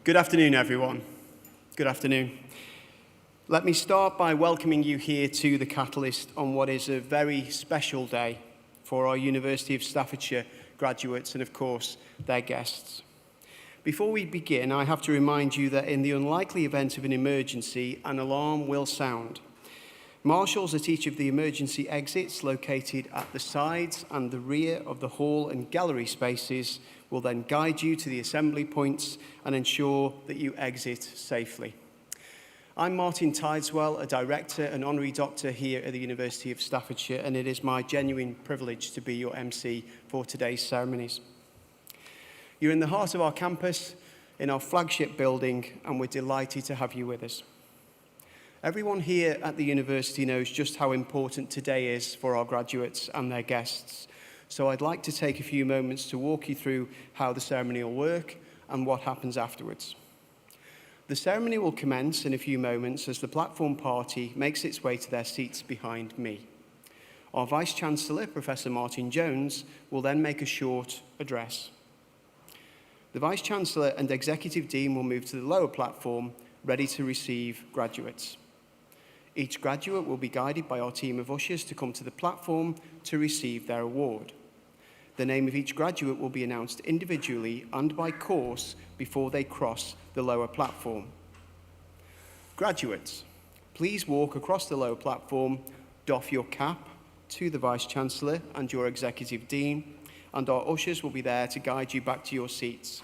Good afternoon, everyone. Good afternoon. Let me start by welcoming you here to the Catalyst on what is a very special day for our University of Staffordshire graduates and, of course, their guests. Before we begin, I have to remind you that in the unlikely event of an emergency, an alarm will sound. Marshals at each of the emergency exits located at the sides and the rear of the hall and gallery spaces will then guide you to the assembly points and ensure that you exit safely. I'm Martin Tideswell, a Director and Honorary Doctor here at the University of Staffordshire, and it is my genuine privilege to be your MC for today's ceremonies. You're in the heart of our campus, in our flagship building, and we're delighted to have you with us. Everyone here at the university knows just how important today is for our graduates and their guests. So I'd like to take a few moments to walk you through how the ceremony will work and what happens afterwards. The ceremony will commence in a few moments as the platform party makes its way to their seats behind me. Our Vice-Chancellor, Professor Martin Jones, will then make a short address. The Vice-Chancellor and Executive Dean will move to the lower platform, ready to receive graduates. Each graduate will be guided by our team of ushers to come to the platform to receive their award. The name of each graduate will be announced individually and by course before they cross the lower platform. Graduates, please walk across the lower platform, doff your cap to the Vice-Chancellor and your Executive Dean, and our ushers will be there to guide you back to your seats.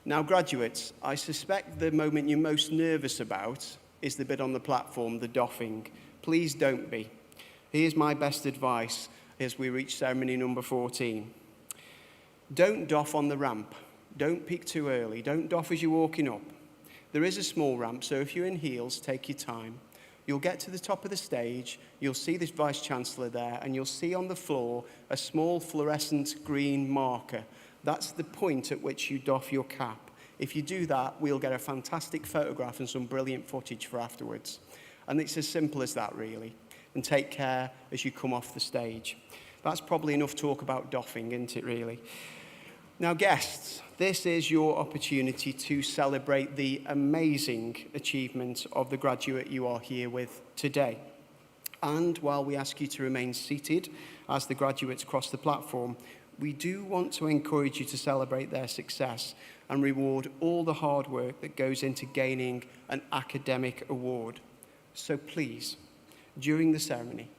Now, graduates, I suspect the moment you're most nervous about is the bit on the platform, the doffing. Please don't be. Here's my best advice as we reach ceremony number 14. Don't doff on the ramp. Don't peak too early. Don't doff as you're walking up. There is a small ramp, so if you're in heels, take your time. You'll get to the top of the stage, you'll see this Vice-Chancellor there, and you'll see on the floor a small fluorescent green marker. That's the point at which you doff your cap. If you do that, we'll get a fantastic photograph and some brilliant footage for afterwards. And it's as simple as that, really. And take care as you come off the stage. That's probably enough talk about doffing, isn't it, really? Now, guests, this is your opportunity to celebrate the amazing achievement of the graduate you are here with today. And while we ask you to remain seated as the graduates cross the platform, we do want to encourage you to celebrate their success and reward all the hard work that goes into gaining an academic award. So please, during the ceremony,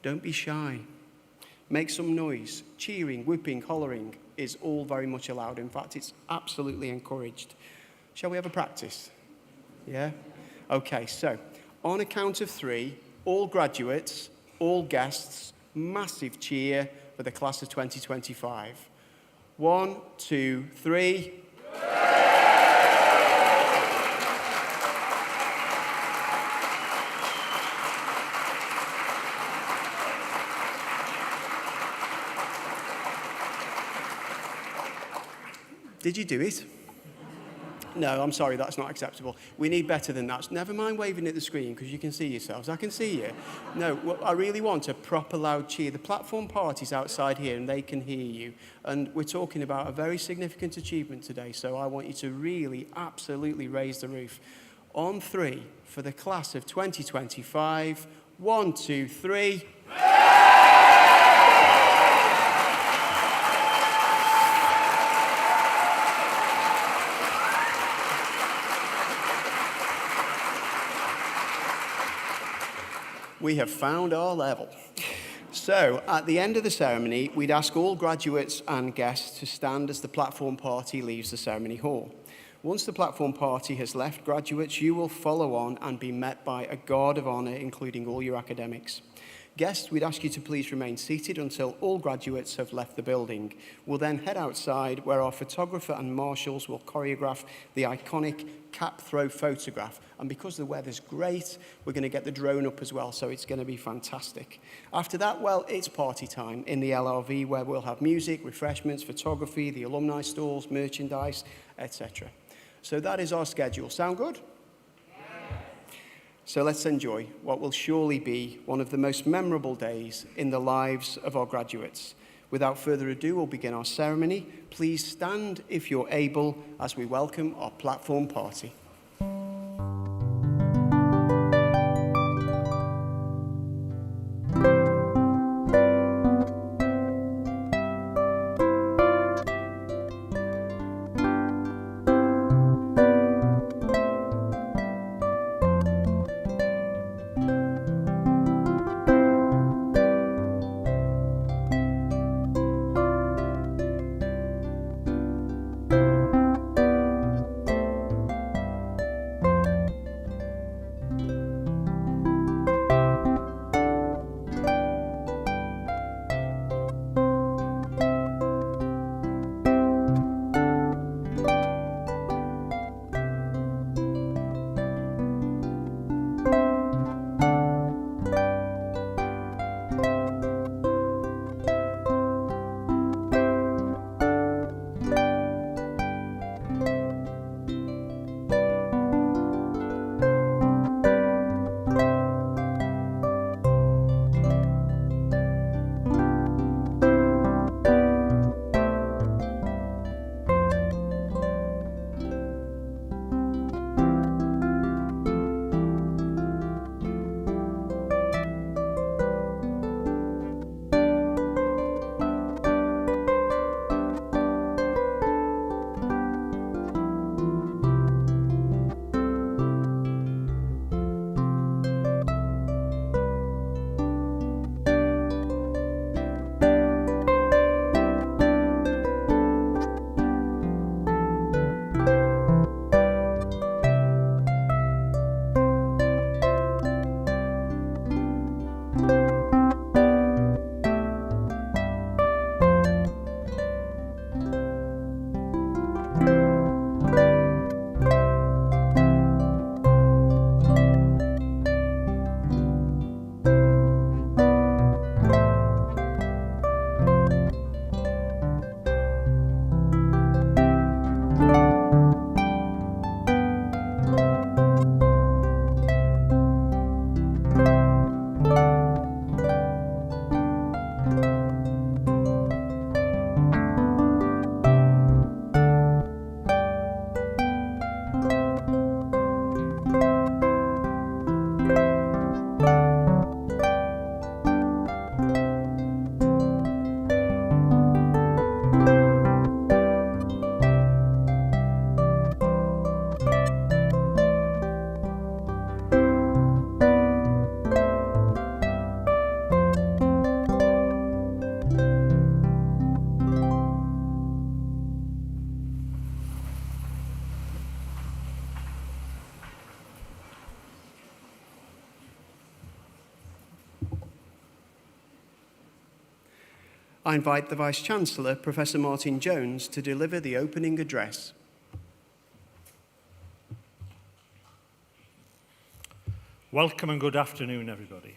don't be shy. Make some noise. Cheering, whooping, hollering is all very much allowed. In fact, it's absolutely encouraged. Shall we have a practice? Yeah? Okay, so on a count of 3, all graduates, all guests, massive cheer for the class of 2025. 1, 2, 3. Did you do it? No, I'm sorry, that's not acceptable. We need better than that. Never mind waving at the screen, because you can see yourselves. I can see you. No, what I really want a proper loud cheer. The platform party's outside here, and they can hear you. And we're talking about a very significant achievement today, so I want you to really, absolutely raise the roof. On 3, for the class of 2025, 1, 2, 3. We have found our level. So, at the end of the ceremony, we'd ask all graduates and guests to stand as the platform party leaves the ceremony hall. Once the platform party has left, graduates, you will follow on and be met by a guard of honor, including all your academics. Guests, we'd ask you to please remain seated until all graduates have left the building. We'll then head outside where our photographer and marshals will choreograph the iconic cap throw photograph. And because the weather's great, we're going to get the drone up as well, so it's going to be fantastic. After that, well, it's party time in the LRV where we'll have music, refreshments, photography, the alumni stalls, merchandise, etc. So that is our schedule. Sound good? So let's enjoy what will surely be one of the most memorable days in the lives of our graduates. Without further ado, we'll begin our ceremony. Please stand if you're able as we welcome our platform party. I invite the Vice-Chancellor, Professor Martin Jones, to deliver the opening address. Welcome and good afternoon, everybody.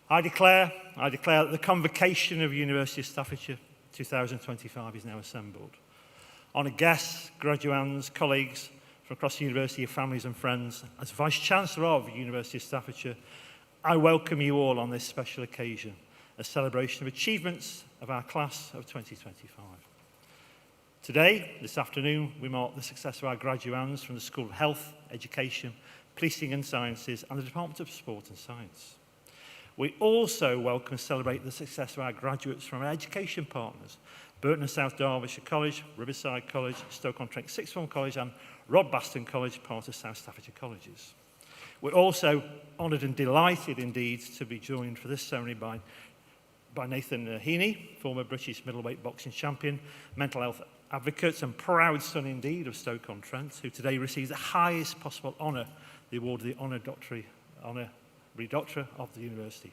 I declare that the Convocation of University of Staffordshire 2025 is now assembled. Honoured guests, graduands, colleagues from across the university, your families and friends, as Vice-Chancellor of the University of Staffordshire, I welcome you all on this special occasion, a celebration of achievements of our class of 2025. Today, this afternoon, we mark the success of our graduands from the School of Health, Education, Policing and Sciences and the Department of Sport and Science. We also welcome and celebrate the success of our graduates from our education partners, Burton and South Derbyshire College, Riverside College, Stoke-on-Trent Sixth Form College and Rodbaston College, part of South Staffordshire Colleges. We're also honoured and delighted indeed to be joined for this ceremony by Nathan Heaney, former British middleweight boxing champion, mental health advocate and proud son indeed of Stoke-on-Trent, who today receives the highest possible honour, the award of the Honorary Doctor of the University.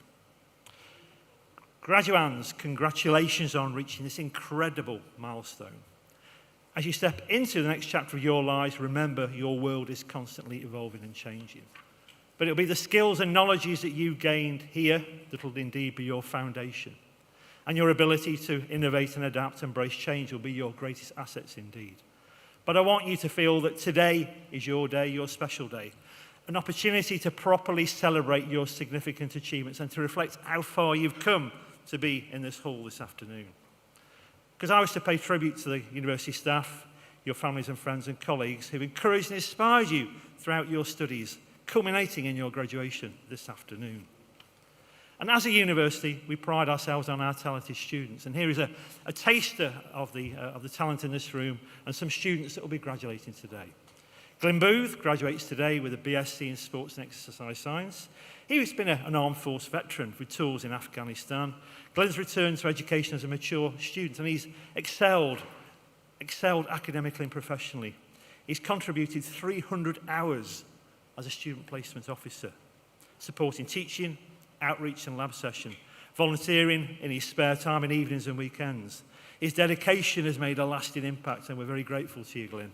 Graduands, congratulations on reaching this incredible milestone. As you step into the next chapter of your lives, remember your world is constantly evolving and changing. But it'll be the skills and knowledges that you gained here that will indeed be your foundation. And your ability to innovate and adapt and embrace change will be your greatest assets indeed. But I want you to feel that today is your day, your special day. An opportunity to properly celebrate your significant achievements and to reflect how far you've come to be in this hall this afternoon. Because I wish to pay tribute to the university staff, your families and friends and colleagues who've encouraged and inspired you throughout your studies, culminating in your graduation this afternoon. And as a university, we pride ourselves on our talented students. And here is a taster of the talent in this room and some students that will be graduating today. Glyn Booth graduates today with a BSc in Sports and Exercise Science. He's been an armed force veteran with tours in Afghanistan. Glyn's returned to education as a mature student, and he's excelled academically and professionally. He's contributed 300 hours as a student placement officer, supporting teaching, outreach and lab session, volunteering in his spare time in evenings and weekends. His dedication has made a lasting impact, and we're very grateful to you, Glyn.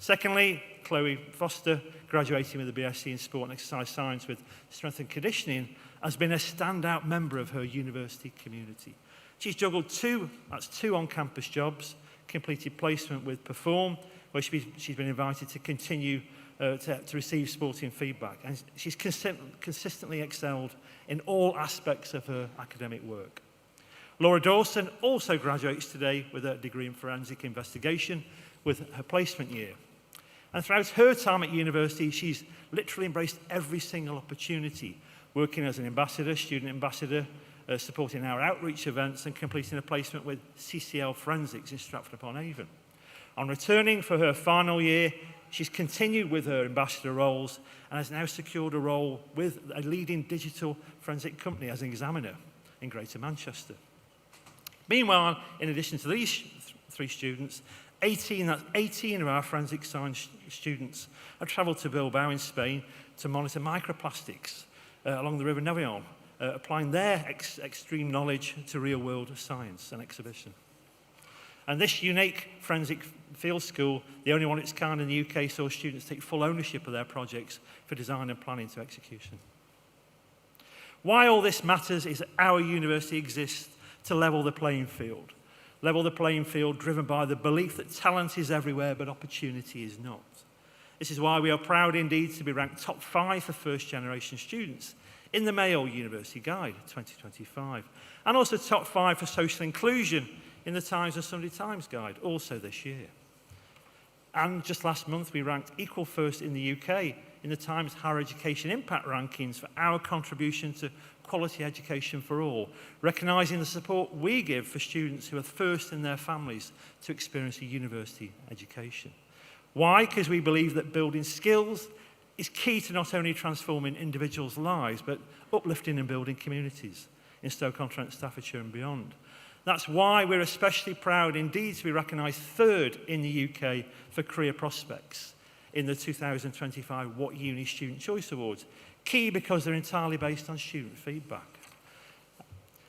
Secondly, Chloe Foster, graduating with a BSc in Sport and Exercise Science with Strength and Conditioning, has been a standout member of her university community. She's juggled two on-campus jobs, completed placement with Perform, where she's been invited to continue to receive sporting feedback. And she's consistently excelled in all aspects of her academic work. Laura Dawson also graduates today with a degree in forensic investigation with her placement year. And throughout her time at university, she's literally embraced every single opportunity, working as an ambassador, student ambassador, supporting our outreach events and completing a placement with CCL Forensics in Stratford-upon-Avon. On returning for her final year, she's continued with her ambassador roles and has now secured a role with a leading digital forensic company as an examiner in Greater Manchester. Meanwhile, in addition to these three students, 18 of our forensic science students have travelled to Bilbao in Spain to monitor microplastics along the River Nervion, applying their extreme knowledge to real-world science and exhibition. And this unique forensic field school, the only one of its kind in the UK, saw students take full ownership of their projects for design and planning to execution. Why all this matters is that our university exists to level the playing field. Level the playing field driven by the belief that talent is everywhere but opportunity is not. This is why we are proud indeed to be ranked top 5 for first-generation students in the Mayo University Guide 2025, and also top 5 for social inclusion in the Times and Sunday Times Guide, also this year. And just last month, we ranked equal first in the UK in the Times Higher Education Impact Rankings for our contribution to quality education for all, recognising the support we give for students who are first in their families to experience a university education. Why? Because we believe that building skills is key to not only transforming individuals' lives, but uplifting and building communities in Stoke-on-Trent, Staffordshire and beyond. That's why we're especially proud indeed to be recognised third in the UK for career prospects in the 2025 What Uni Student Choice Awards. Key because they're entirely based on student feedback.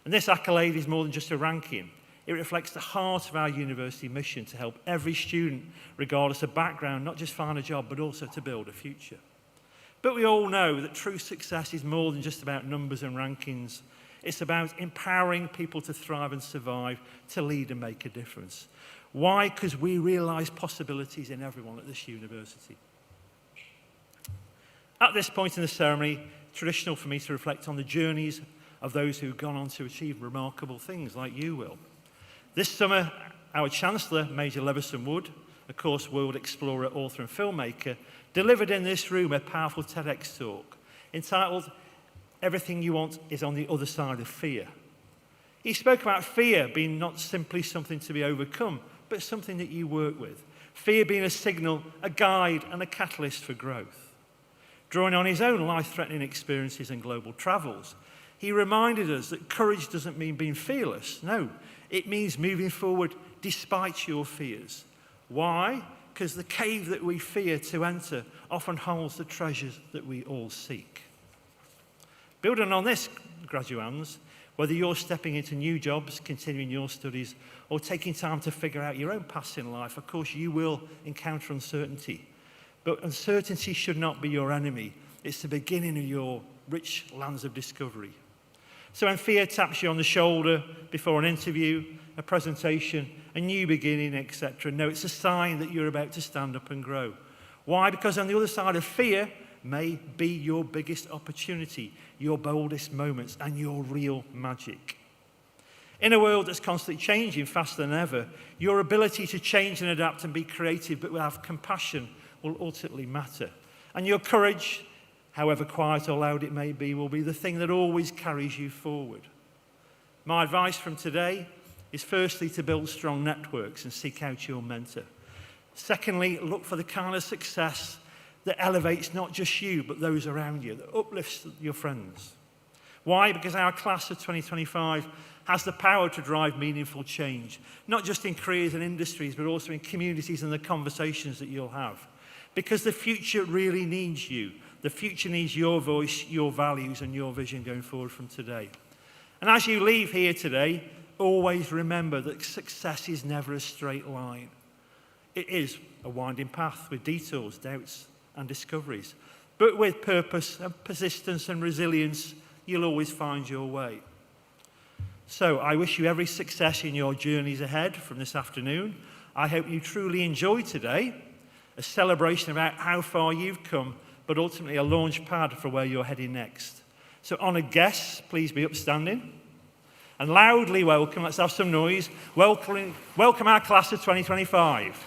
And this accolade is more than just a ranking. It reflects the heart of our university mission to help every student, regardless of background, not just find a job, but also to build a future. But we all know that true success is more than just about numbers and rankings. It's about empowering people to thrive and survive, to lead and make a difference. Why? Because we realise possibilities in everyone at this university. At this point in the ceremony, traditional for me to reflect on the journeys of those who've gone on to achieve remarkable things like you will. This summer, our Chancellor, Major Leveson Wood, of course, world explorer, author and filmmaker, delivered in this room a powerful TEDx talk entitled Everything You Want is on the Other Side of Fear. He spoke about fear being not simply something to be overcome, but something that you work with. Fear being a signal, a guide and a catalyst for growth. Drawing on his own life-threatening experiences and global travels, he reminded us that courage doesn't mean being fearless. No, it means moving forward despite your fears. Why? Because the cave that we fear to enter often holds the treasures that we all seek. Building on this, graduands, whether you're stepping into new jobs, continuing your studies, or taking time to figure out your own paths in life, of course you will encounter uncertainty. But uncertainty should not be your enemy. It's the beginning of your rich lands of discovery. So when fear taps you on the shoulder before an interview, a presentation, a new beginning, etc., no, it's a sign that you're about to stand up and grow. Why? Because on the other side of fear may be your biggest opportunity, your boldest moments, and your real magic. In a world that's constantly changing faster than ever, your ability to change and adapt and be creative but have compassion will ultimately matter. And your courage, however quiet or loud it may be, will be the thing that always carries you forward. My advice from today is firstly to build strong networks and seek out your mentor. Secondly, look for the kind of success that elevates not just you, but those around you, that uplifts your friends. Why? Because our class of 2025 has the power to drive meaningful change, not just in careers and industries, but also in communities and the conversations that you'll have. Because the future really needs you. The future needs your voice, your values, and your vision going forward from today. And as you leave here today, always remember that success is never a straight line. It is a winding path with detours, doubts, and discoveries. But with purpose and persistence and resilience, you'll always find your way. So I wish you every success in your journeys ahead from this afternoon. I hope you truly enjoyed today, a celebration about how far you've come, but ultimately a launch pad for where you're heading next. So honoured guests, please be upstanding. And loudly welcome, let's have some noise, welcome our class of 2025.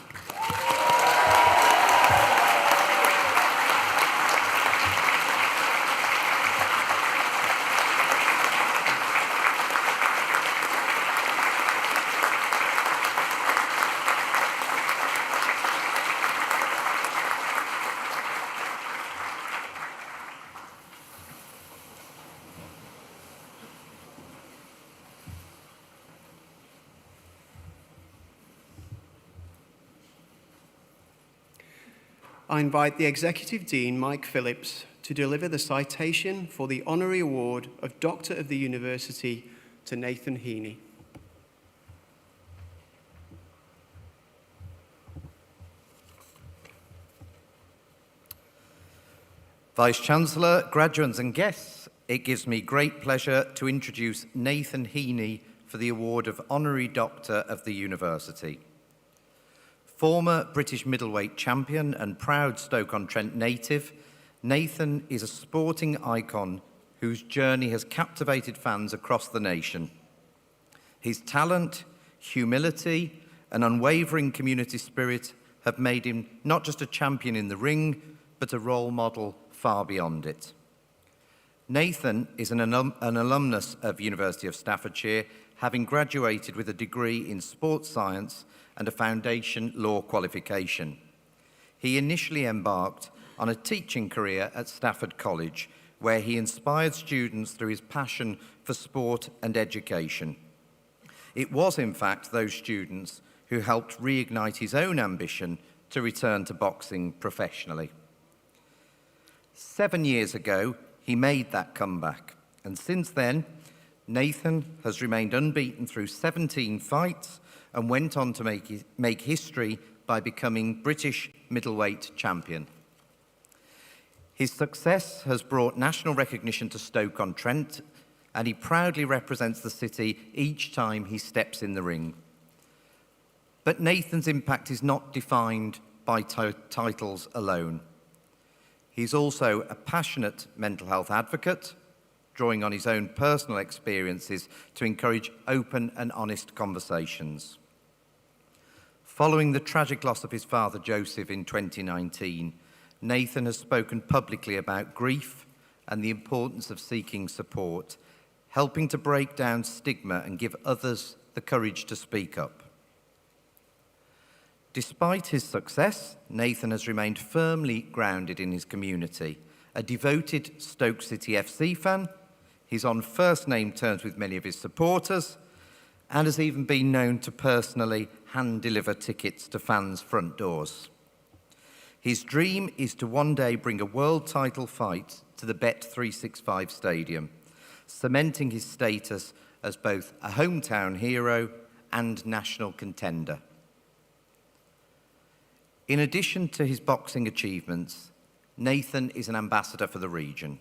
I invite the Executive Dean, Mike Phillips, to deliver the citation for the Honorary Award of Doctor of the University to Nathan Heaney. Vice-Chancellor, graduates and guests, it gives me great pleasure to introduce Nathan Heaney for the award of Honorary Doctor of the University. Former British middleweight champion and proud Stoke-on-Trent native, Nathan is a sporting icon whose journey has captivated fans across the nation. His talent, humility, and unwavering community spirit have made him not just a champion in the ring, but a role model far beyond it. Nathan is an alumnus of University of Staffordshire, having graduated with a degree in sports science and a foundation law qualification. He initially embarked on a teaching career at Stafford College, where he inspired students through his passion for sport and education. It was, in fact, those students who helped reignite his own ambition to return to boxing professionally. 7 years ago, he made that comeback, and since then, Nathan has remained unbeaten through 17 fights and went on to make history by becoming British middleweight champion. His success has brought national recognition to Stoke-on-Trent, and he proudly represents the city each time he steps in the ring. But Nathan's impact is not defined by titles alone. He's also a passionate mental health advocate, drawing on his own personal experiences to encourage open and honest conversations. Following the tragic loss of his father, Joseph, in 2019, Nathan has spoken publicly about grief and the importance of seeking support, helping to break down stigma and give others the courage to speak up. Despite his success, Nathan has remained firmly grounded in his community, a devoted Stoke City FC fan. He's on first-name terms with many of his supporters and has even been known to personally hand-deliver tickets to fans' front doors. His dream is to one day bring a world title fight to the Bet365 Stadium, cementing his status as both a hometown hero and national contender. In addition to his boxing achievements, Nathan is an ambassador for the region.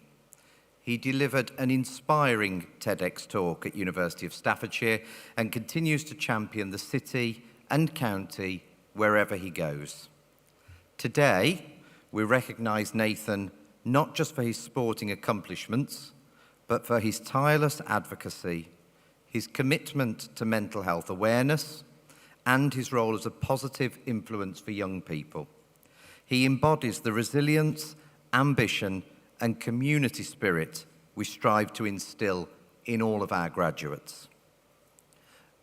He delivered an inspiring TEDx talk at University of Staffordshire and continues to champion the city and county wherever he goes. Today, we recognise Nathan not just for his sporting accomplishments, but for his tireless advocacy, his commitment to mental health awareness, and his role as a positive influence for young people. He embodies the resilience, ambition, and community spirit we strive to instill in all of our graduates.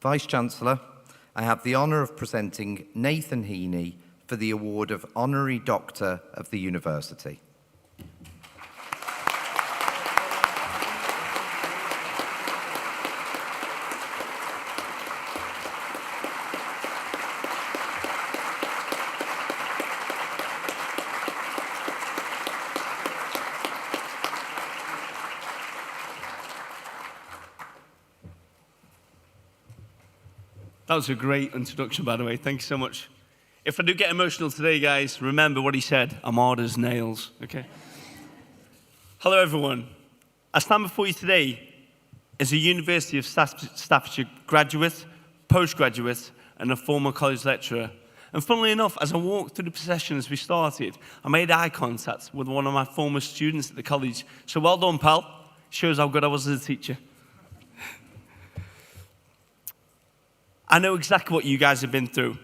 Vice-Chancellor, I have the honour of presenting Nathan Heaney for the award of Honorary Doctor of the University. That was a great introduction, by the way. Thank you so much. If I do get emotional today, guys, remember what he said. I'm hard as nails, okay? Hello, everyone. I stand before you today as a University of Staffordshire graduate, postgraduate, and a former college lecturer. And funnily enough, as I walked through the procession as we started, I made eye contact with one of my former students at the college. So well done, pal. Shows how good I was as a teacher. I know exactly what you guys have been through.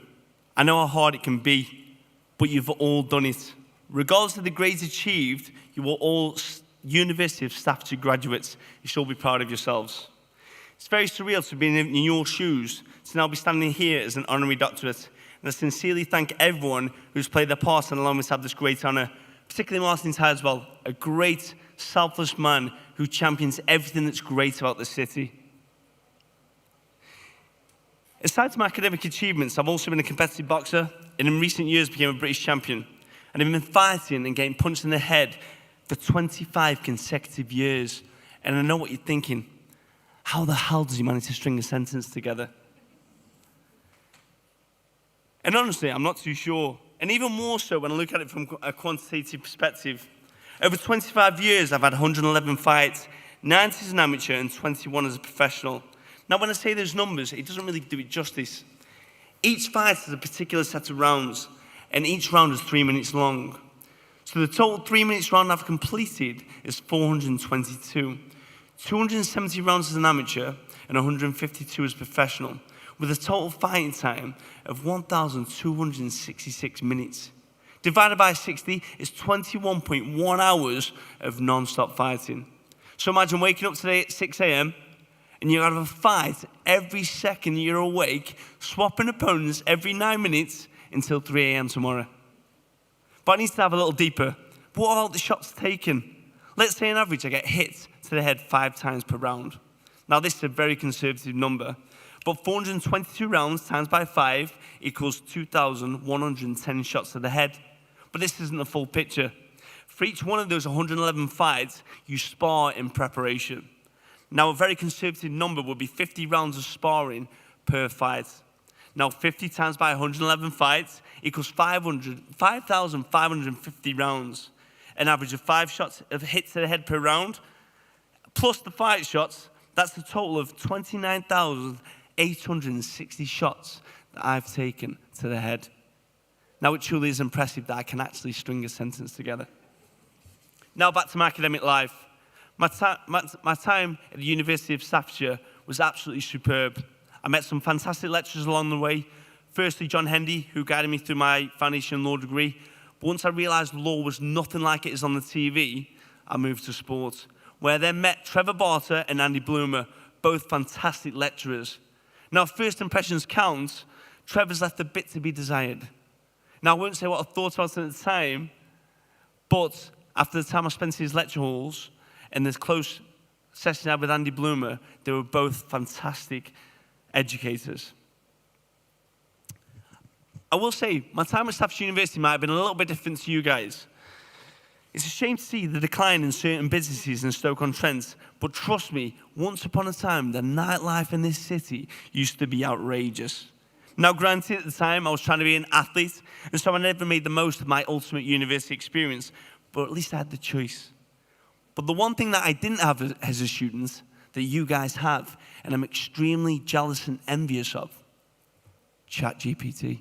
I know how hard it can be, but you've all done it. Regardless of the grades achieved, you are all University of Staffordshire graduates. You should all be proud of yourselves. It's very surreal to be in your shoes, to now be standing here as an honorary doctorate. And I sincerely thank everyone who's played their part in allowing me to have this great honor, particularly Martin Tireswell, a great, selfless man who champions everything that's great about the city. Aside from my academic achievements, I've also been a competitive boxer, and in recent years became a British champion. And I've been fighting and getting punched in the head for 25 consecutive years. And I know what you're thinking. How the hell does he manage to string a sentence together? And honestly, I'm not too sure. And even more so when I look at it from a quantitative perspective. Over 25 years, I've had 111 fights, 90 as an amateur and 21 as a professional. Now, when I say those numbers, it doesn't really do it justice. Each fight has a particular set of rounds, and each round is 3 minutes long. So the total 3 minutes round I've completed is 422. 270 rounds as an amateur and 152 as a professional, with a total fighting time of 1,266 minutes. Divided by 60 is 21.1 hours of non-stop fighting. So imagine waking up today at 6 a.m., and you have a fight every second you're awake, swapping opponents every 9 minutes until 3 a.m. tomorrow. But I need to dive a little deeper. What about the shots taken? Let's say on average I get hit to the head 5 times per round. Now this is a very conservative number, but 422 rounds times by 5 equals 2,110 shots to the head. But this isn't the full picture. For each one of those 111 fights, you spar in preparation. Now, a very conservative number would be 50 rounds of sparring per fight. Now, 50 times by 111 fights equals 5,550 rounds. An average of 5 shots of hit to the head per round, plus the fight shots, that's a total of 29,860 shots that I've taken to the head. Now, it truly is impressive that I can actually string a sentence together. Now, back to my academic life. My time at the University of Staffordshire was absolutely superb. I met some fantastic lecturers along the way. Firstly, John Hendy, who guided me through my foundation law degree. But once I realised law was nothing like it is on the TV, I moved to sports, where I then met Trevor Barter and Andy Bloomer, both fantastic lecturers. Now, if first impressions count, Trevor's left a bit to be desired. Now, I won't say what I thought about it at the time, but after the time I spent in his lecture halls, and this close session I had with Andy Bloomer, they were both fantastic educators. I will say, my time at Staffordshire University might have been a little bit different to you guys. It's a shame to see the decline in certain businesses in Stoke-on-Trent, but trust me, once upon a time, the nightlife in this city used to be outrageous. Now, granted, at the time, I was trying to be an athlete, and so I never made the most of my ultimate university experience, but at least I had the choice. But the one thing that I didn't have as a student that you guys have, and I'm extremely jealous and envious of, ChatGPT.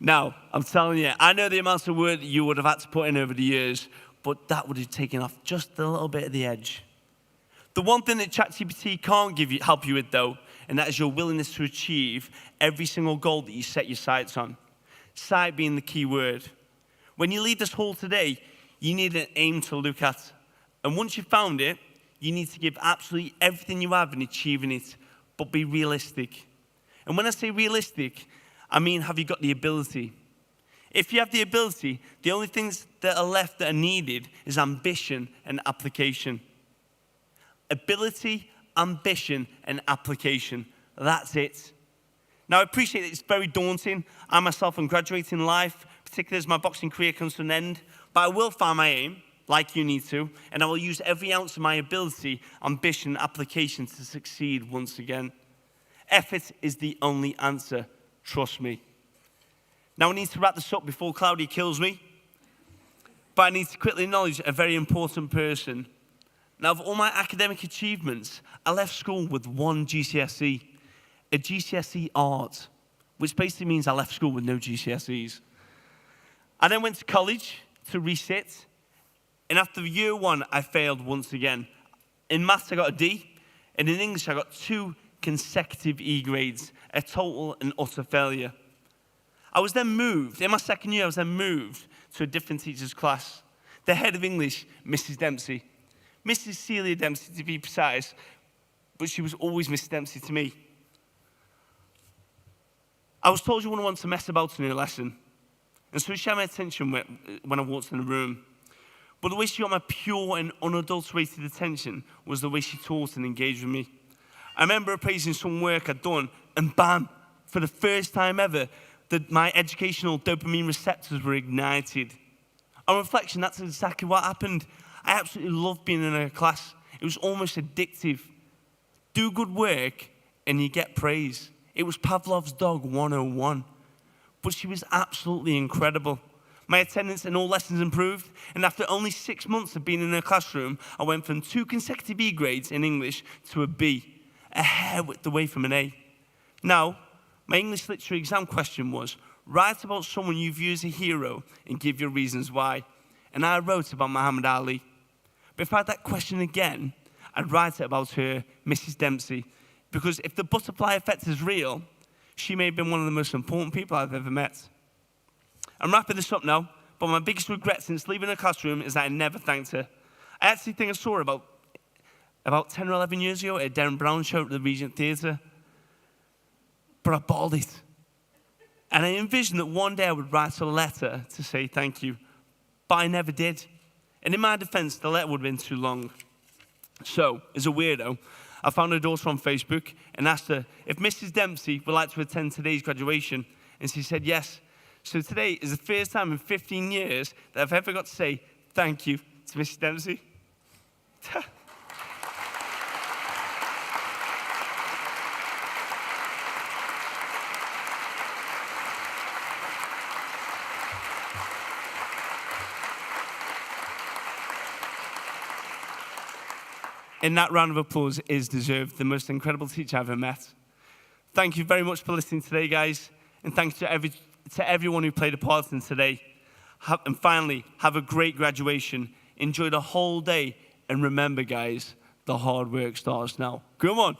Now, I'm telling you, I know the amount of work that you would have had to put in over the years, but that would have taken off just a little bit of the edge. The one thing that ChatGPT can't help you with though, and that is your willingness to achieve every single goal that you set your sights on. Sight being the key word. When you leave this hall today, you need an aim to look at. And once you've found it, you need to give absolutely everything you have in achieving it, but be realistic. And when I say realistic, I mean, have you got the ability? If you have the ability, the only things that are left that are needed is ambition and application. Ability, ambition, and application. That's it. Now, I appreciate that it's very daunting. I myself am graduating life, particularly as my boxing career comes to an end. But I will find my aim, like you need to, and I will use every ounce of my ability, ambition, and application to succeed once again. Effort is the only answer. Trust me. Now, I need to wrap this up before Claudia kills me. But I need to quickly acknowledge a very important person. Now, of all my academic achievements, I left school with one GCSE, a GCSE art, which basically means I left school with no GCSEs. I then went to college to resit, and after year one, I failed once again. In maths, I got a D, and in English, I got 2 consecutive E grades, a total and utter failure. I was then moved, in my second year, I was then moved to a different teacher's class. The head of English, Mrs. Dempsey. Mrs. Celia Dempsey, to be precise, but she was always Mrs. Dempsey to me. I was told you wouldn't want to mess about in her lesson, and so she had my attention when I walked in the room. But the way she got my pure and unadulterated attention was the way she taught and engaged with me. I remember appraising some work I'd done, and bam, for the first time ever, my educational dopamine receptors were ignited. On reflection, that's exactly what happened. I absolutely loved being in her class. It was almost addictive. Do good work and you get praise. It was Pavlov's dog 101. But she was absolutely incredible. My attendance in all lessons improved, and after only 6 months of being in her classroom, I went from 2 consecutive E grades in English to a B, a hair width away from an A. Now, my English literature exam question was, write about someone you view as a hero and give your reasons why. And I wrote about Muhammad Ali. But if I had that question again, I'd write it about her, Mrs. Dempsey, because if the butterfly effect is real, she may have been one of the most important people I've ever met. I'm wrapping this up now, but my biggest regret since leaving her classroom is that I never thanked her. I actually think I saw her about 10 or 11 years ago at a Darren Brown show at the Regent Theatre, but I bawled it. And I envisioned that one day I would write a letter to say thank you, but I never did. And in my defense, the letter would have been too long. So, as a weirdo, I found her daughter on Facebook and asked her if Mrs. Dempsey would like to attend today's graduation. And she said yes. So today is the first time in 15 years that I've ever got to say thank you to Mrs. Dempsey. And that round of applause is deserved. The most incredible teacher I've ever met. Thank you very much for listening today, guys. And thanks to everyone who played a part in today. And finally, have a great graduation. Enjoy the whole day. And remember, guys, the hard work starts now. Come on.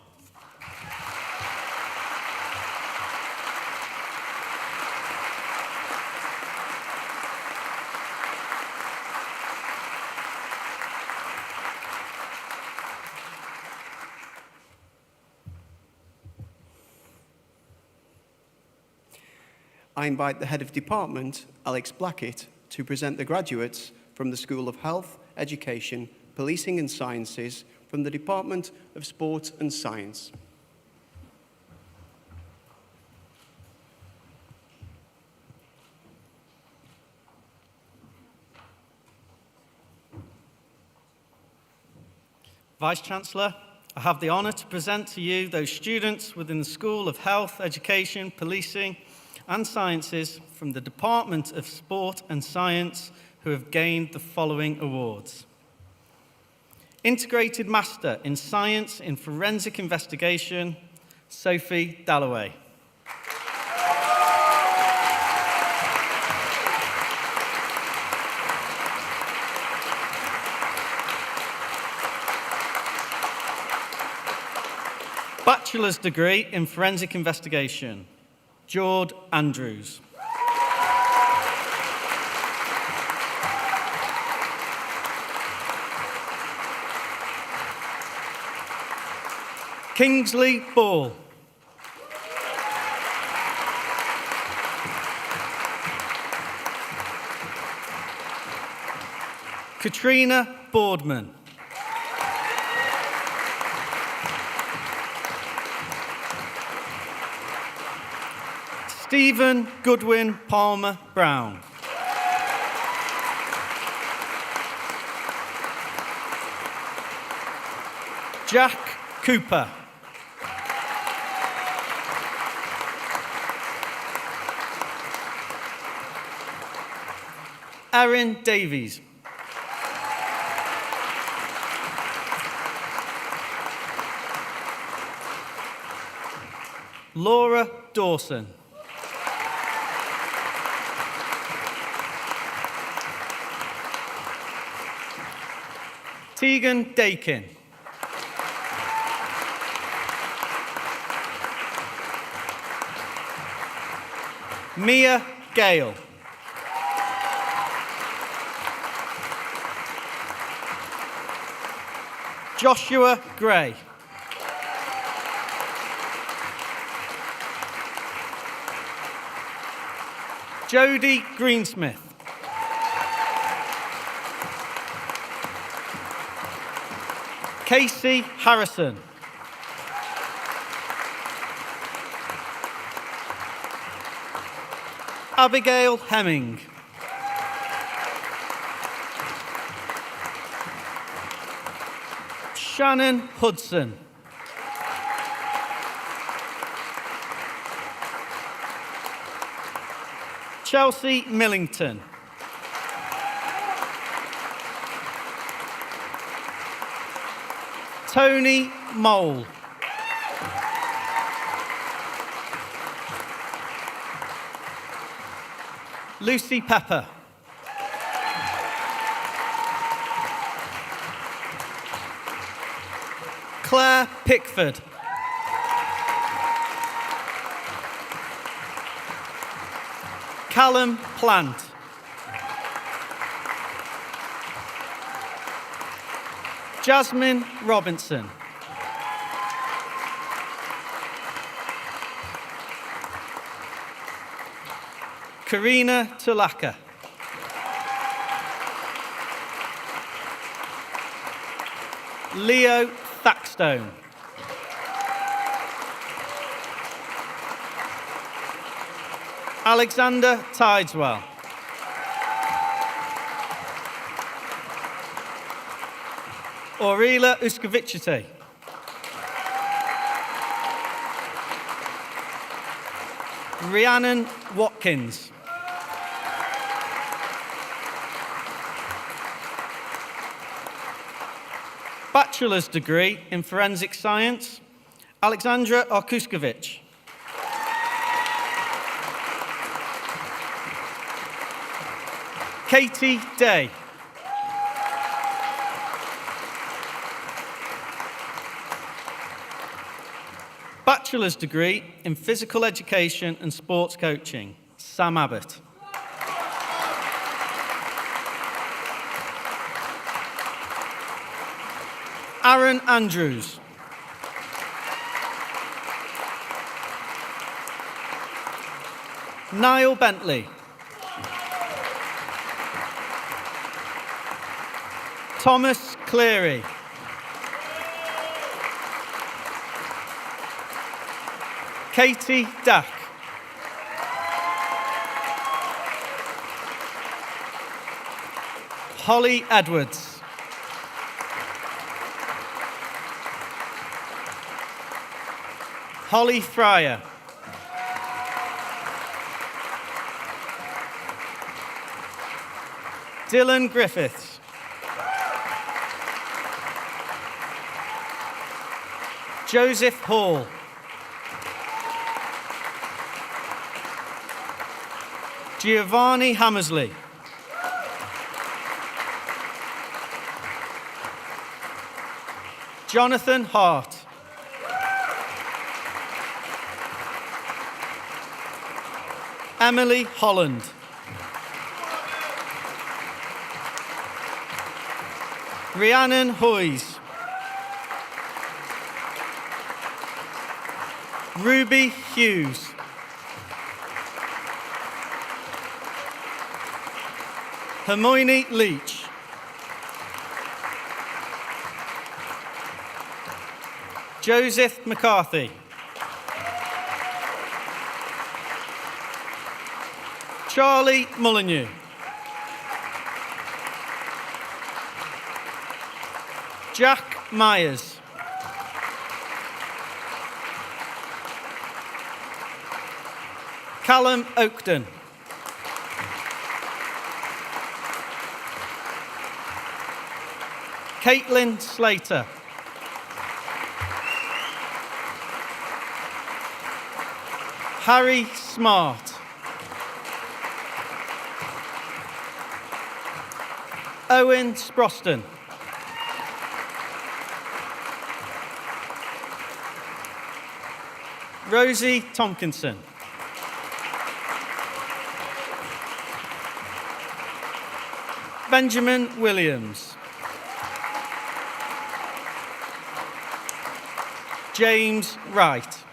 I invite the Head of Department, Alex Blackett, to present the graduates from the School of Health, Education, Policing and Sciences from the Department of Sport and Science. Vice-Chancellor, I have the honour to present to you those students within the School of Health, Education, Policing and Sciences from the Department of Sport and Science who have gained the following awards. Integrated Master in Science in Forensic Investigation, Sophie Dalloway. Bachelor's degree in Forensic Investigation, Jord Andrews. Kingsley Ball. Katrina Boardman. Stephen Goodwin Palmer Brown. Jack Cooper. Erin Davies. Laura Dawson. Tegan Dakin. Mia Gale. Joshua Gray. Jodie Greensmith. Casey Harrison. Abigail Hemming. Shannon Hudson. Chelsea Millington. Tony Mole. Lucy Pepper. Claire Pickford. Callum Plant. Jasmine Robinson. Karina Tulaka. Leo Thackstone. Alexander Tideswell. Aurela Uskovicite. Rhiannon Watkins. Bachelor's degree in Forensic Science, Alexandra Arkuskovic. Katie Day. Bachelor's degree in Physical Education and Sports Coaching, Sam Abbott. Aaron Andrews. Niall Bentley. Thomas Cleary. Katie Dack. Holly Edwards. Holly Fryer. Dylan Griffiths. Joseph Hall. Giovanni Hammersley. Jonathan Hart. Emily Holland. Rhiannon Hoyes. Ruby Hughes. Hermione Leach. Joseph McCarthy. Charlie Molyneux. Jack Myers. Callum Oakton. Caitlin Slater. Harry Smart. Owen Sproston. Rosie Tompkinson. Benjamin Williams. James Wright.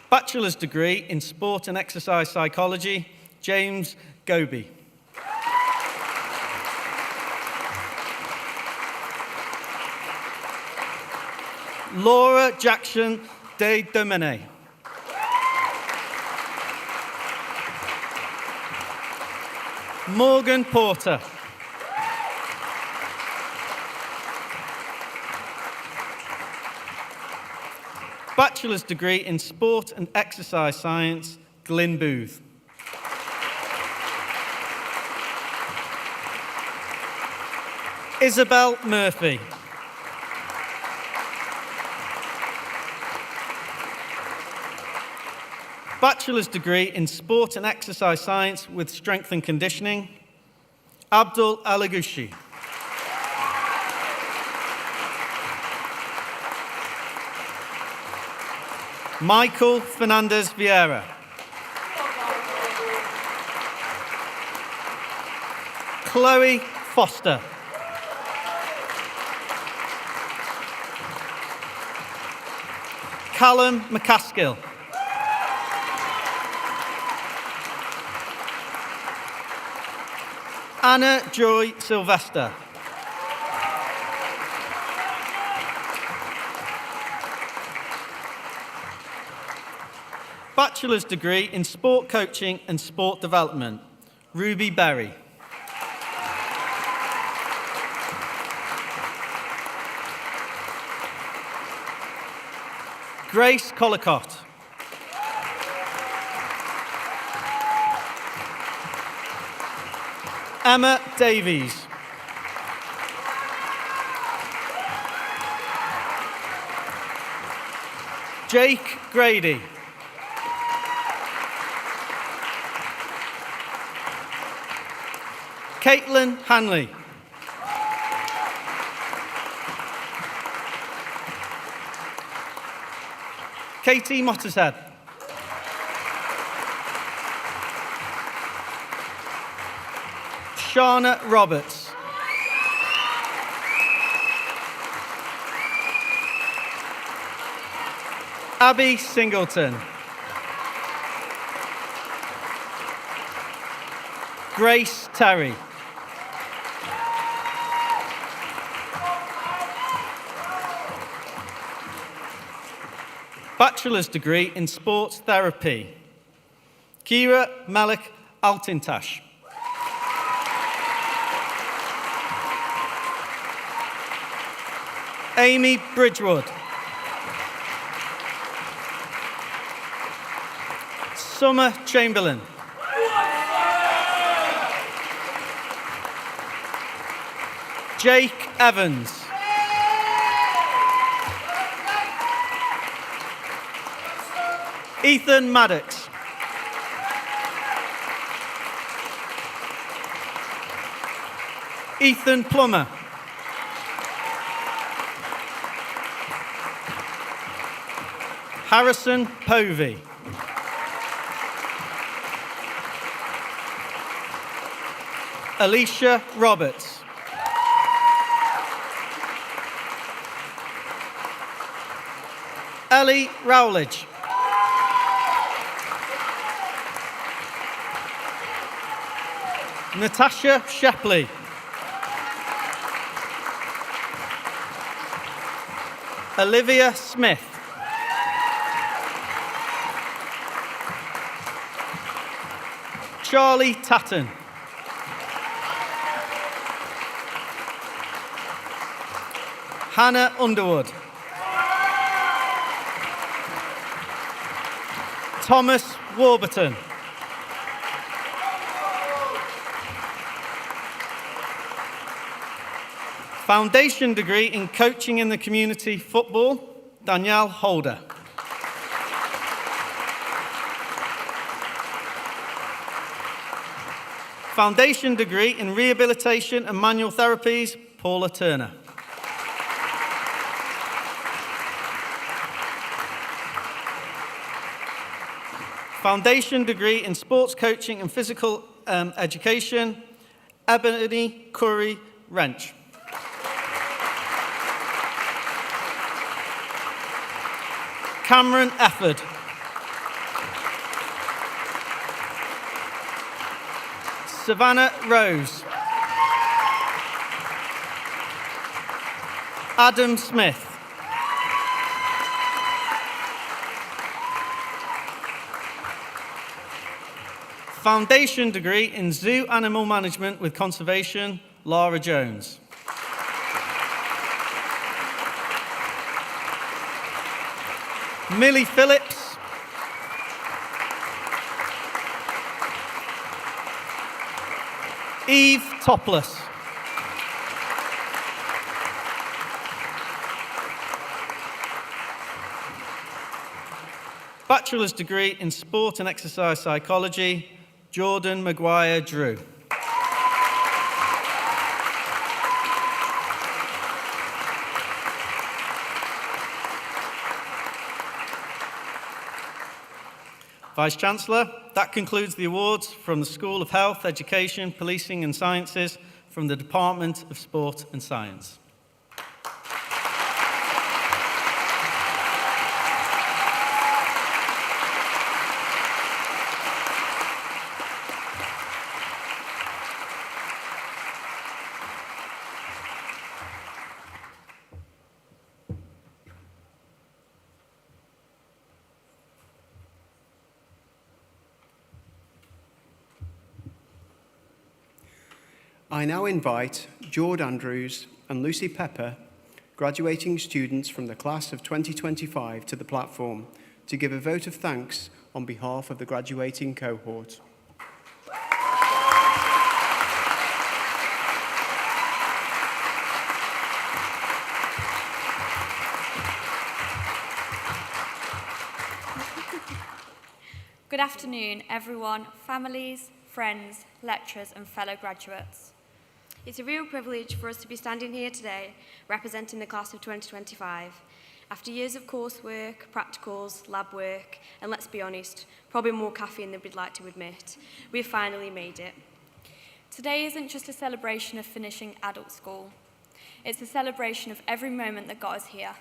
Bachelor's degree in Sport and Exercise Psychology, James Goby. Laura Jackson de Domene. Morgan Porter. Bachelor's degree in Sport and Exercise Science, Glyn Booth. Isabel Murphy. Bachelor's degree in Sport and Exercise Science with Strength and Conditioning, Abdul Alagushi. Michael Fernandez Vieira. Chloe Foster. Callum McCaskill. Anna Joy Sylvester. Bachelor's degree in Sport Coaching and Sport Development, Ruby Berry. Grace Collicott. Emma Davies. Jake Grady. Caitlin Hanley. Katie Mottershead. Shauna Roberts. Abby Singleton. Grace Terry. Bachelor's degree in Sports Therapy, Kira Malik Altintash. Amy Bridgewood. Summer Chamberlain. Jake Evans. Ethan Maddox. Ethan Plummer. Harrison Povey. Alicia Roberts. Ellie Rowledge. Natasha Shepley. Olivia Smith. Charlie Tatton. Hannah Underwood. Thomas Warburton. Foundation degree in coaching in the community football, Danielle Holder. Foundation degree in rehabilitation and manual therapies, Paula Turner. Foundation degree in sports coaching and physical education, Ebony Curry Wrench. Cameron Efford. Savannah Rose. Adam Smith. Foundation degree in zoo animal management with conservation, Laura Jones. Millie Phillips. Eve Topless. Bachelor's degree in sport and exercise psychology, Jordan Maguire Drew. Vice-Chancellor, that concludes the awards from the School of Health, Education, Policing and Sciences from the Department of Sport and Science. I now invite Jord Andrews and Lucy Pepper, graduating students from the class of 2025, to the platform to give a vote of thanks on behalf of the graduating cohort. Good afternoon, everyone, families, friends, lecturers and fellow graduates. It's a real privilege for us to be standing here today representing the class of 2025. After years of coursework, practicals, lab work, and let's be honest, probably more caffeine than we'd like to admit, we've finally made it. Today isn't just a celebration of finishing adult school. It's a celebration of every moment that got us here.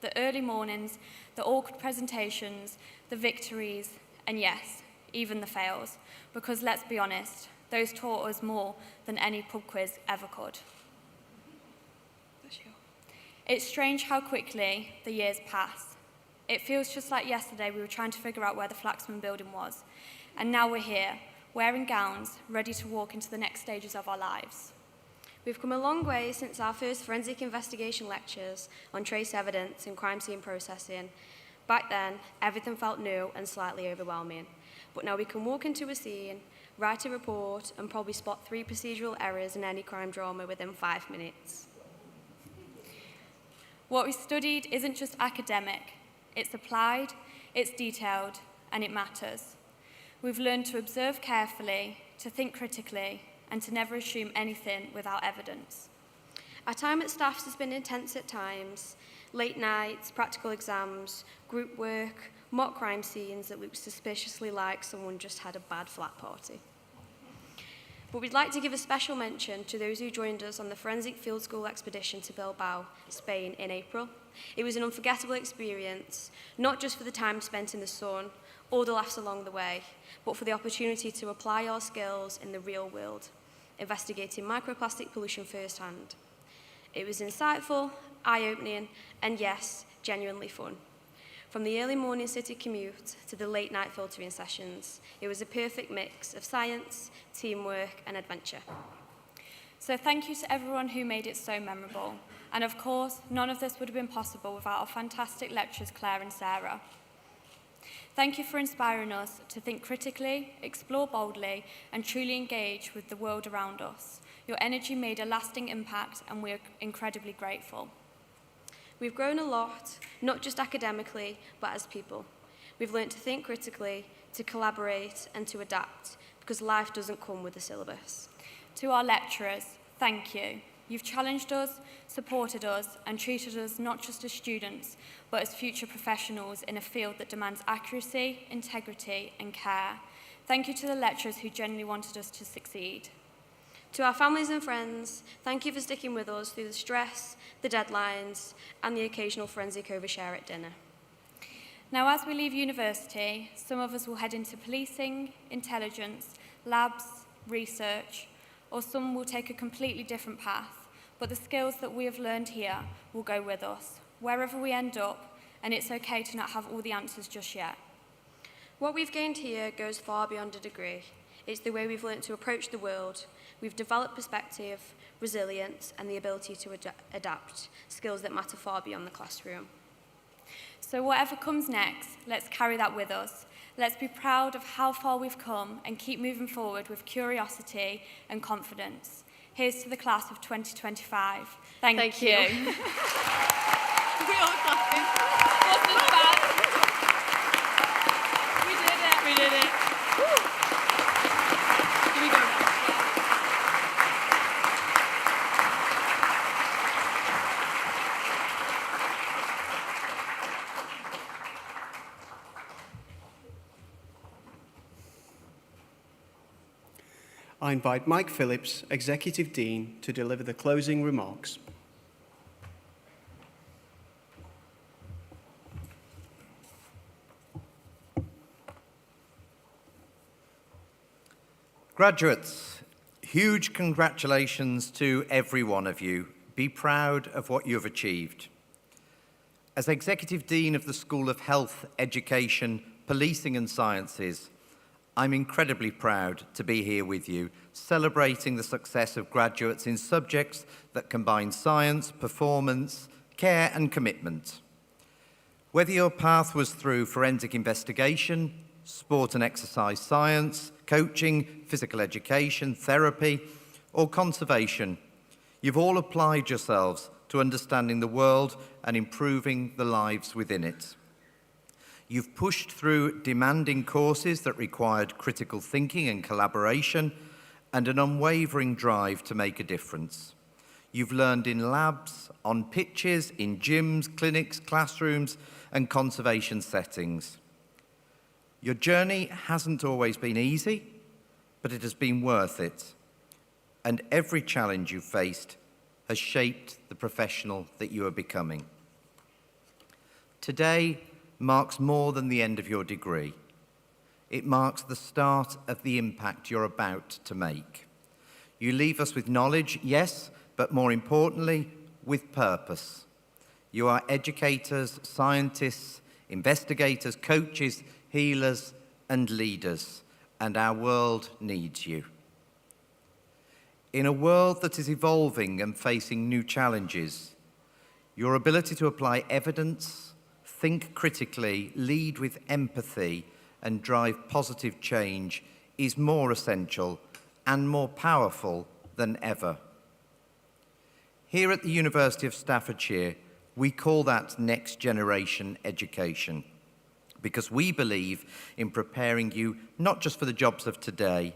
The early mornings, the awkward presentations, the victories, and yes, even the fails. Because let's be honest, those taught us more than any pub quiz ever could. It's strange how quickly the years pass. It feels just like yesterday we were trying to figure out where the Flaxman building was. And now we're here, wearing gowns, ready to walk into the next stages of our lives. We've come a long way since our first forensic investigation lectures on trace evidence and crime scene processing. Back then, everything felt new and slightly overwhelming. But now we can walk into a scene, write a report, and probably spot 3 procedural errors in any crime drama within 5 minutes. What we studied isn't just academic, it's applied, it's detailed, and it matters. We've learned to observe carefully, to think critically, and to never assume anything without evidence. Our time at Staffs has been intense at times. Late nights, practical exams, group work, mock crime scenes that look suspiciously like someone just had a bad flat party. But we'd like to give a special mention to those who joined us on the Forensic Field School expedition to Bilbao, Spain in April. It was an unforgettable experience, not just for the time spent in the sun or the laughs along the way, but for the opportunity to apply our skills in the real world, investigating microplastic pollution firsthand. It was insightful, eye-opening, and yes, genuinely fun. From the early morning city commute to the late night filtering sessions, it was a perfect mix of science, teamwork, and adventure. So thank you to everyone who made it so memorable. And of course, none of this would have been possible without our fantastic lecturers, Claire and Sarah. Thank you for inspiring us to think critically, explore boldly, and truly engage with the world around us. Your energy made a lasting impact, and we are incredibly grateful. We've grown a lot, not just academically, but as people. We've learned to think critically, to collaborate, and to adapt, because life doesn't come with a syllabus. To our lecturers, thank you. You've challenged us, supported us, and treated us not just as students, but as future professionals in a field that demands accuracy, integrity, and care. Thank you to the lecturers who genuinely wanted us to succeed. To our families and friends, thank you for sticking with us through the stress, the deadlines, and the occasional forensic overshare at dinner. Now, as we leave university, some of us will head into policing, intelligence, labs, research, or some will take a completely different path, but the skills that we have learned here will go with us, wherever we end up, and it's okay to not have all the answers just yet. What we've gained here goes far beyond a degree. It's the way we've learned to approach the world. We've developed perspective, resilience, and the ability to adapt, skills that matter far beyond the classroom. So whatever comes next, let's carry that with us. Let's be proud of how far we've come and keep moving forward with curiosity and confidence. Here's to the class of 2025. Thank you. We all clapping. Wasn't bad. We did it. We did it. Woo. Here we go. I invite Mike Phillips, Executive Dean, to deliver the closing remarks. Graduates, huge congratulations to every one of you. Be proud of what you have achieved. As Executive Dean of the School of Health, Education, Policing and Sciences, I'm incredibly proud to be here with you, celebrating the success of graduates in subjects that combine science, performance, care and commitment. Whether your path was through forensic investigation, sport and exercise science, coaching, physical education, therapy, or conservation, you've all applied yourselves to understanding the world and improving the lives within it. You've pushed through demanding courses that required critical thinking and collaboration and an unwavering drive to make a difference. You've learned in labs, on pitches, in gyms, clinics, classrooms, and conservation settings. Your journey hasn't always been easy, but it has been worth it. And every challenge you've faced has shaped the professional that you are becoming. Today marks more than the end of your degree. It marks the start of the impact you're about to make. You leave us with knowledge, yes, but more importantly, with purpose. You are educators, scientists, investigators, coaches, healers, and leaders, and our world needs you. In a world that is evolving and facing new challenges, your ability to apply evidence, think critically, lead with empathy, and drive positive change is more essential and more powerful than ever. Here at the University of Staffordshire, we call that next generation education because we believe in preparing you not just for the jobs of today,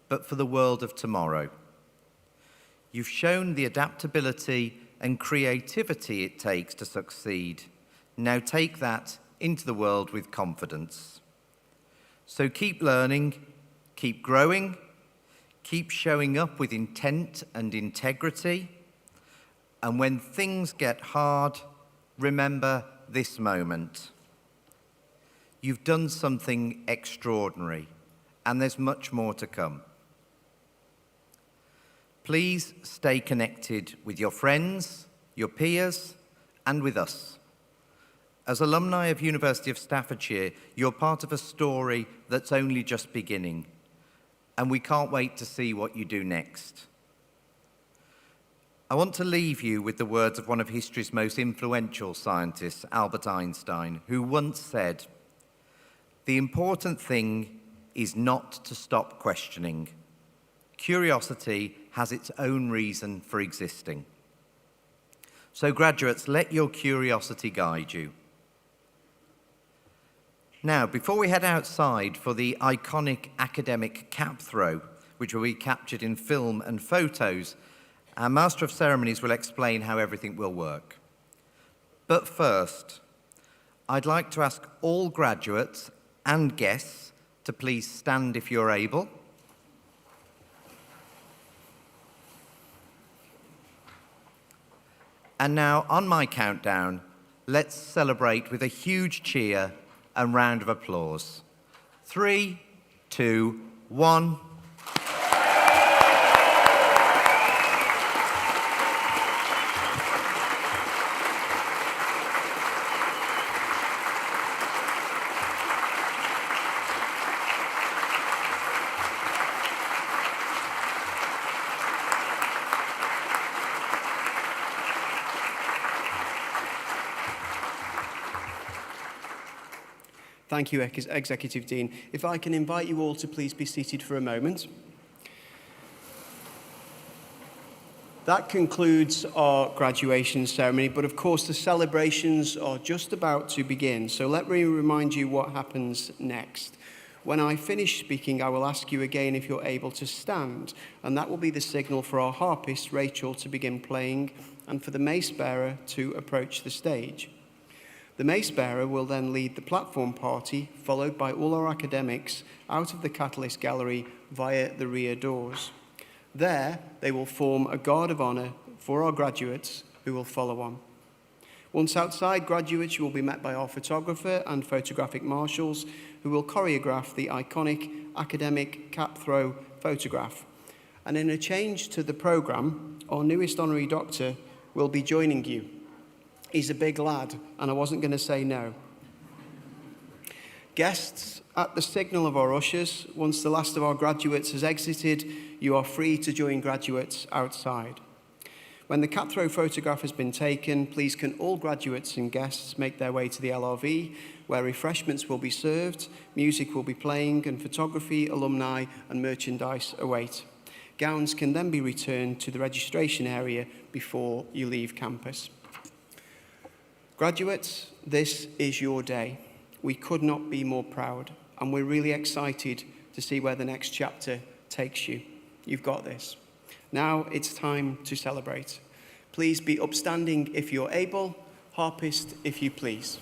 but for the world of tomorrow. You've shown the adaptability and creativity it takes to succeed. Now take that into the world with confidence. So keep learning, keep growing, keep showing up with intent and integrity. And when things get hard, remember this moment. You've done something extraordinary, and there's much more to come. Please stay connected with your friends, your peers, and with us. As alumni of University of Staffordshire, you're part of a story that's only just beginning, and we can't wait to see what you do next. I want to leave you with the words of one of history's most influential scientists, Albert Einstein, who once said, "The important thing is not to stop questioning. Curiosity has its own reason for existing." So graduates, let your curiosity guide you. Now, before we head outside for the iconic academic cap throw, which will be captured in film and photos, our Master of Ceremonies will explain how everything will work. But first, I'd like to ask all graduates and guests to please stand if you're able. And now, on my countdown, let's celebrate with a huge cheer and round of applause. 3, 2, 1. Thank you, Executive Dean. If I can invite you all to please be seated for a moment. That concludes our graduation ceremony, but of course the celebrations are just about to begin. So let me remind you what happens next. When I finish speaking, I will ask you again if you're able to stand, and that will be the signal for our harpist, Rachel, to begin playing and for the mace bearer to approach the stage. The mace bearer will then lead the platform party, followed by all our academics, out of the Catalyst Gallery via the rear doors. There, they will form a guard of honour for our graduates who will follow on. Once outside, graduates will be met by our photographer and photographic marshals who will choreograph the iconic academic cap throw photograph. And in a change to the programme, our newest honorary doctor will be joining you. He's a big lad, and I wasn't going to say no. Guests, at the signal of our ushers, once the last of our graduates has exited, you are free to join graduates outside. When the cap throw photograph has been taken, please can all graduates and guests make their way to the LRV, where refreshments will be served, music will be playing, and photography, alumni, and merchandise await. Gowns can then be returned to the registration area before you leave campus. Graduates, this is your day. We could not be more proud, and we're really excited to see where the next chapter takes you. You've got this. Now it's time to celebrate. Please be upstanding if you're able. Harpist, if you please.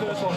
first one.